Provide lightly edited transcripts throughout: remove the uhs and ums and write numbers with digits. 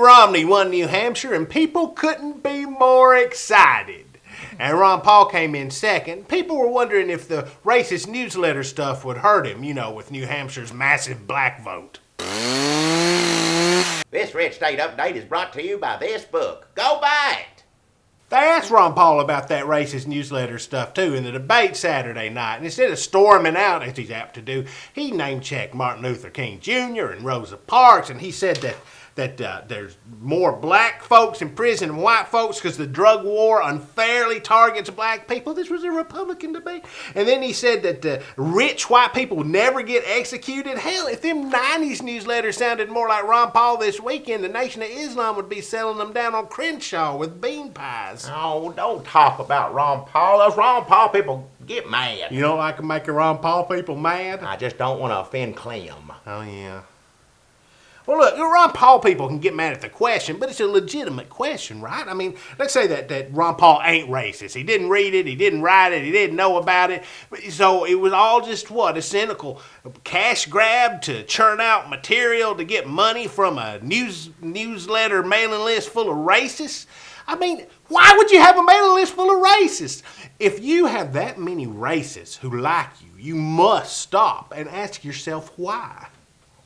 Romney won New Hampshire, and people couldn't be more excited. And Ron Paul came in second. People were wondering if the racist newsletter stuff would hurt him, with New Hampshire's massive black vote. This Red State Update is brought to you by this book. Go buy it! They asked Ron Paul about that racist newsletter stuff, too, in the debate Saturday night. And instead of storming out, as he's apt to do, he name-checked Martin Luther King Jr. and Rosa Parks, and he said that there's more black folks in prison than white folks because the drug war unfairly targets black people. This was a Republican debate. And then he said that rich white people never get executed. Hell, if them 90s newsletters sounded more like Ron Paul this weekend, the Nation of Islam would be selling them down on Crenshaw with bean pies. Oh, don't talk about Ron Paul. Those Ron Paul people get mad. You don't like to make the Ron Paul people mad? I just don't want to offend Clem. Oh, yeah. Well, look, Ron Paul people can get mad at the question, but it's a legitimate question, right? I mean, let's say that Ron Paul ain't racist. He didn't read it, he didn't write it, he didn't know about it. So it was all just a cynical cash grab to churn out material to get money from a newsletter mailing list full of racists? I mean, why would you have a mailing list full of racists? If you have that many racists who like you, you must stop and ask yourself why.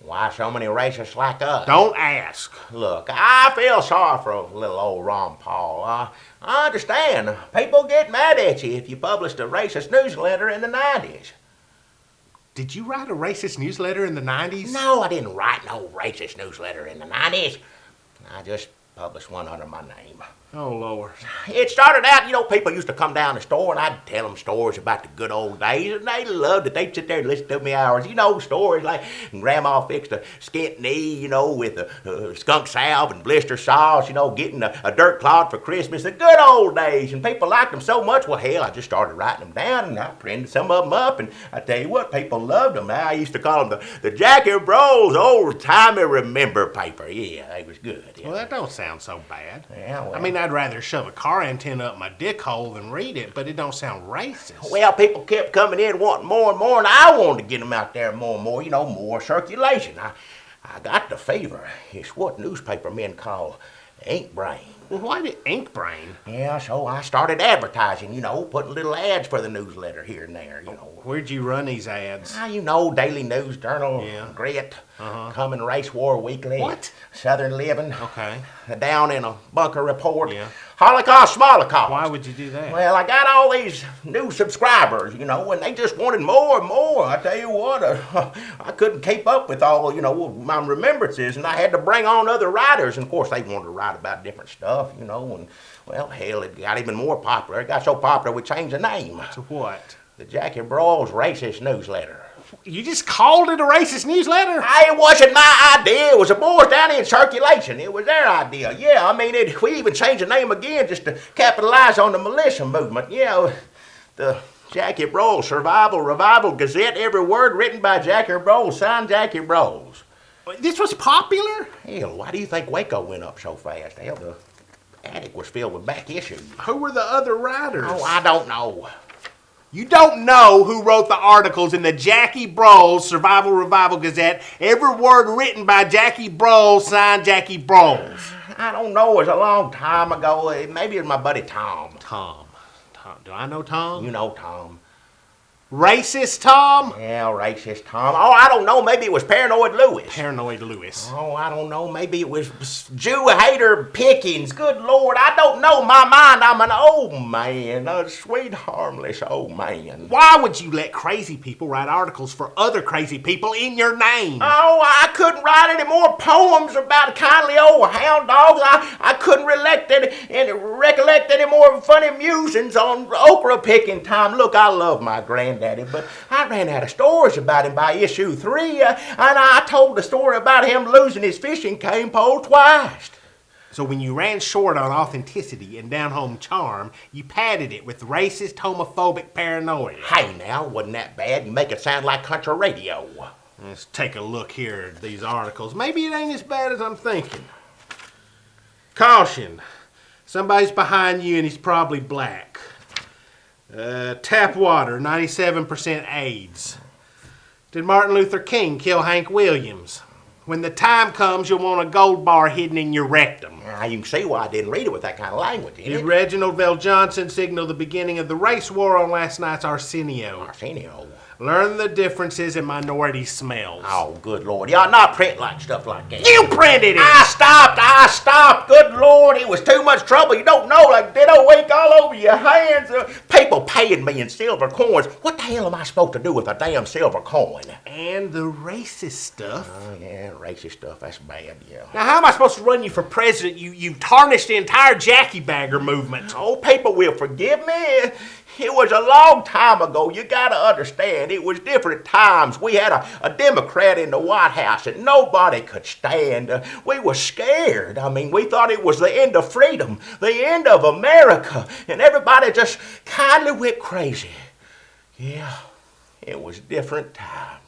Why so many racists like us? Don't ask. Look, I feel sorry for little old Ron Paul. I understand. People get mad at you if you published a racist newsletter in the 90s. Did you write a racist newsletter in the 90s? No, I didn't write no racist newsletter in the 90s. I just published one under my name. Oh, Lord. It started out, people used to come down the store and I'd tell them stories about the good old days, and they loved it. They'd sit there and listen to me hours. Stories like Grandma fixed a skint knee, with a skunk salve and blister sauce, getting a dirt clod for Christmas. The good old days, and people liked them so much. Well, hell, I just started writing them down, and I printed some of them up, and I tell you what, people loved them. I used to call them the Jackie Broyles old-timey remember paper. Yeah, they was good. Yeah. Well, that don't sound so bad. Yeah, well. I mean, I'd rather shove a car antenna up my dick hole than read it, but it don't sound racist. Well, people kept coming in wanting more and more, and I wanted to get them out there more and more, more circulation. I got the fever. It's what newspaper men call ink brain. Well, why the ink brain? Yeah, so I started advertising, putting little ads for the newsletter here and there, Where'd you run these ads? Daily News Journal, yeah. Grit, Coming Race War Weekly. What? Southern Living. Okay. Down in a Bunker Report. Yeah. Holocaust, Smolocaust. Why would you do that? Well, I got all these new subscribers, and they just wanted more and more. I tell you what, I couldn't keep up with all, my remembrances, and I had to bring on other writers. And of course, they wanted to write about different stuff, and well, hell, it got even more popular. It got so popular we changed the name. To what? The Jackie Broyles Racist Newsletter. You just called it a racist newsletter? It wasn't my idea. It was the boys down in circulation. It was their idea. Yeah, we even changed the name again just to capitalize on the militia movement. The Jackie Broyles Survival Revival Gazette, every word written by Jackie Broyles, signed Jackie Broyles. This was popular? Hell, why do you think Waco went up so fast? Hell, the attic was filled with back issues. Who were the other writers? Oh, I don't know. You don't know who wrote the articles in the Jackie Broyles Survival Revival Gazette, every word written by Jackie Broyles, signed Jackie Broyles? I don't know. It was a long time ago. Maybe it was my buddy Tom. Tom. Do I know Tom? You know Tom. Racist Tom? Yeah, racist Tom. Oh, I don't know. Maybe it was Paranoid Lewis. Paranoid Lewis. Oh, I don't know. Maybe it was Jew hater Pickens. Good Lord, I don't know. My mind, I'm an old man. A sweet, harmless old man. Why would you let crazy people write articles for other crazy people in your name? Oh, I couldn't write any more poems about kindly old hound dogs. I couldn't recollect any more funny musings on okra picking time. Look, I love my granddaddy, but I ran out of stories about him by issue 3, and I told the story about him losing his fishing cane pole twice. So when you ran short on authenticity and down-home charm, you padded it with racist, homophobic paranoia. Hey now, wasn't that bad? You make it sound like country radio. Let's take a look here at these articles. Maybe it ain't as bad as I'm thinking. Caution. Somebody's behind you and he's probably black. Tap water, 97% AIDS. Did Martin Luther King kill Hank Williams? When the time comes, you'll want a gold bar hidden in your rectum. Now, you can see why I didn't read it with that kind of language, Did did it? Reginald Vell Johnson signal the beginning of the race war on last night's Arsenio? Arsenio. Learn the differences in minority smells. Oh, good Lord. Y'all not print like stuff like that. You printed it! I stopped. Good Lord, it was too much trouble. You don't know, like ditto ink all over your hands. People paying me in silver coins. What the hell am I supposed to do with a damn silver coin? And the racist stuff. Oh, yeah, racist stuff. That's bad, yeah. Now, how am I supposed to run you for president? You tarnished the entire Jackie Bagger movement. Oh, people will forgive me. It was a long time ago. You gotta understand, it was different times. We had a Democrat in the White House that nobody could stand. We were scared. I mean, we thought it was the end of freedom, the end of America, and everybody just kindly went crazy. Yeah, it was different times.